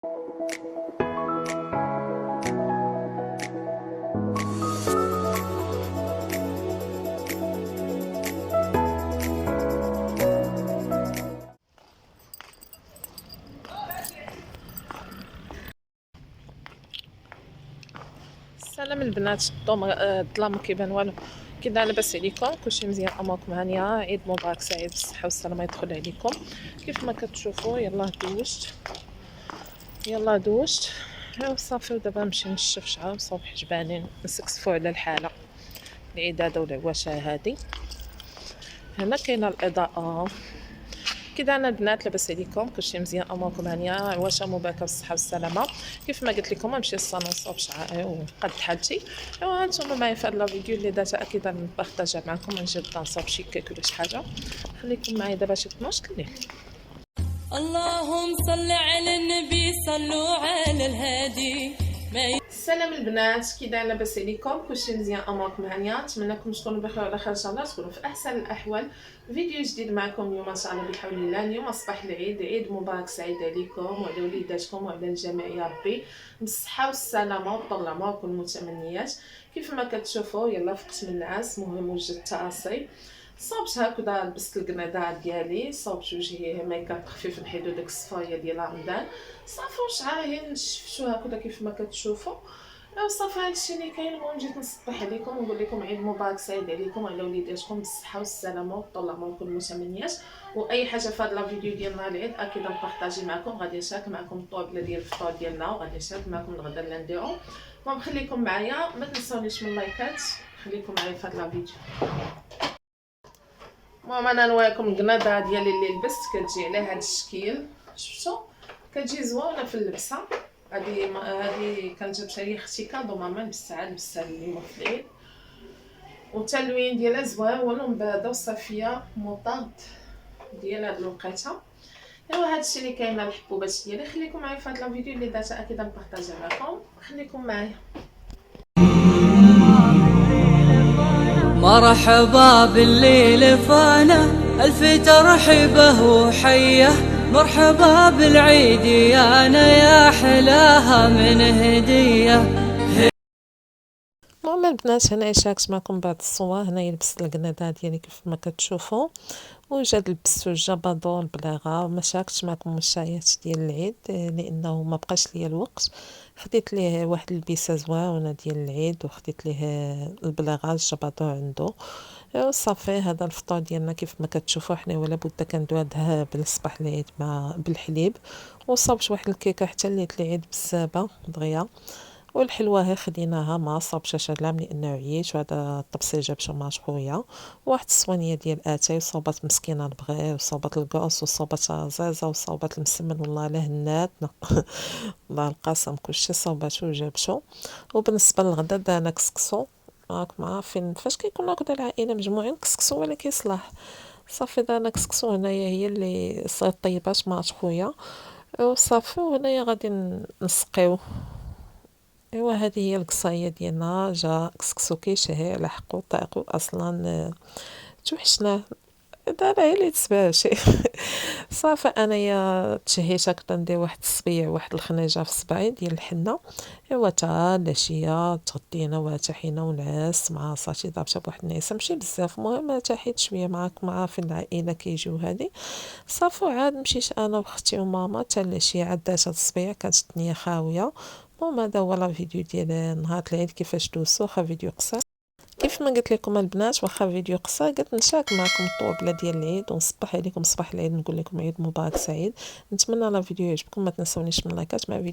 سلام البنات. الظلام ما كيبان والو. كي داير لاباس عليكم؟ كلشي مزيان؟ اموركم هانيه؟ عيد مبارك سعيد بالصحه والسلامه يدخل عليكم. كيف ما كتشوفوا يلا دوشت صافي. ودابا نمشي نشف شعر وصوب حجبانين نسكسفو على الحاله العداده والعواشة هادي. هنا كاينه الاضاءه. كي دايرين البنات؟ لاباس عليكم؟ كلشي مزيان؟ اموركم هانيه؟ عواشة مباركه بالصحه والسلامه. كيف ما قلت لكم نمشي للصالون نصوب شعري وقد حالتي. ايوا هانتوما معايا في هاد لا فيديو اللي درتها اكيد نبارطاجها معكم. نجي نصوب شي كيك ولا شي حاجه. خليكم معايا دابا شي 12 الليل. اللهم صل على النبي، صلوا على الهادي. السلام البنات، كي دايرين؟ لاباس عليكم؟ كلشي مزيان؟ اموركم هانيه؟ نتمنىكم تكونوا بخير وعلى خير ان شاء الله، تكونوا في احسن الاحوال. فيديو جديد معكم اليوم ان شاء الله بحول الله. اليوم صباح العيد، عيد مبارك سعيد عليكم وعلى وليداتكم وعلى الجميع يا ربي بالصحه والسلامه وطول العمر والمتمنيات. كيف ما كتشوفوا يلا فقت من النعاس، مهم وجدت راسي صوبت هكذا، لبست القنادة ديالي، صوبت وجهي ميك اب خفيف نحيدو داك الصفايه ديال رمضان صافي. وشعري نشفتو هكذا كيف ما كتشوفوا. صافي هادشي اللي كاين. المهم جيت نصبح عليكم ونقول لكم عيد مبارك سعيد عليكم وعلى وليداتكم بالصحه والسلامه وطول عمركم المتمنيات. واي حاجه في هذا الفيديو ديال نهار العيد اكيد نبارطاجي معكم. غادي نشارك معكم الطوابله ديال الفطور ديالنا وغادي نشارك معكم الغدا اللي نديرو. المهم خليكم معايا، ما تنسونيش من اللايكات. خليكم معايا في هذا الفيديو. المهم انا نوريكم القناده ديالي اللي لبست. كتجي على هذا الشكل، شفتوا؟ كتجي زوينه في اللبسه. هذه كانت جابتها لي اختي كادو، ماما لبستها اليوم في العيد. والتلوين ديالها زوين ومن بعد وصافيه موطاد ديال هاد الوقيته. ايوا هادشي اللي كاين الحبوبات ديالي. خليكم معايا في هاد الفيديو اللي درتها اكيد نبارطاجيها معكم. خليكم معايا. مرحبا بالليل فانا، الف ترحبه وحيه. مرحبا بالعيد يا انا، يا حلاها من هديه. المهم البنات هنا شاركت معكم بعض الصور. هنايا لبست القنادة ديالي كيف ما كتشوفوا، وجات لبست الجبادو البلاغه. ما شاركتش معكم الشايات ديال العيد لانه ما بقاش ليا الوقت. خديت ليه واحد البيسه زوينه ديال العيد وخديت ليه البلاغه الجبادو عنده. صافي هذا الفطور ديالنا كيف ما كتشوفوا. حنا ولا بد كنديرو هذا بالصباح العيد مع بالحليب. وصابت واحد الكيكه حتى ليت العيد بالزابه دغيا. والحلوه هي خديناها ما صابش شلام لانه عييت. وهذا الطبسي جابته مع خويا. واحد الصوانيه ديال اتاي وصوبات مسكينه البغي وصوبات الكاس وصوبات زازا وصوبات المسمن. والله لا هناتنا الله القسم كلشي صوباتو وجابتو. وبالنسبه للغدا دانا كسكسو. راكم عارفين فاش كيكون هكذا العائله مجموعين كسكسو ولا كيصلاح. صافي دانا كسكسو. هنايا هي اللي صيد طيبات مع خويا وصافي. وهنايا غادي نسقيو. ايوا هذه هي القصايه ديالنا. جا كسكسو كيشهي على حقو طايقو اصلا توحشناه. دابا هي اللي تسبع شي صافي انايا تشهيت هكذا ندير واحد الصبيع واحد الخنيجه في صبعي ديال الحنه. ايوا تا العشيه تغدينا وتحينا ونعاس مع صافي ضربتها بواحد النعاسه ماشي بزاف. المهم تحيت شويه معاك مع في العائله كيجيو هادي صافي. وعاد مشيت انا واختي وماما تا العشيه. عاد دات هاد الصبيع كانت الدنيا خاويه. المهم هذا هو لا فيديو ديال نهار العيد كيفاش دوزو. واخا فيديو قصير كيف ما قلت لكم البنات، واخا فيديو قصير قلت نشارك معكم الطوبله ديال العيد ونصبح عليكم صباح العيد نقول لكم عيد مبارك سعيد. نتمنى لا فيديو يعجبكم. ما تنسونيش من لايكات مع فيديو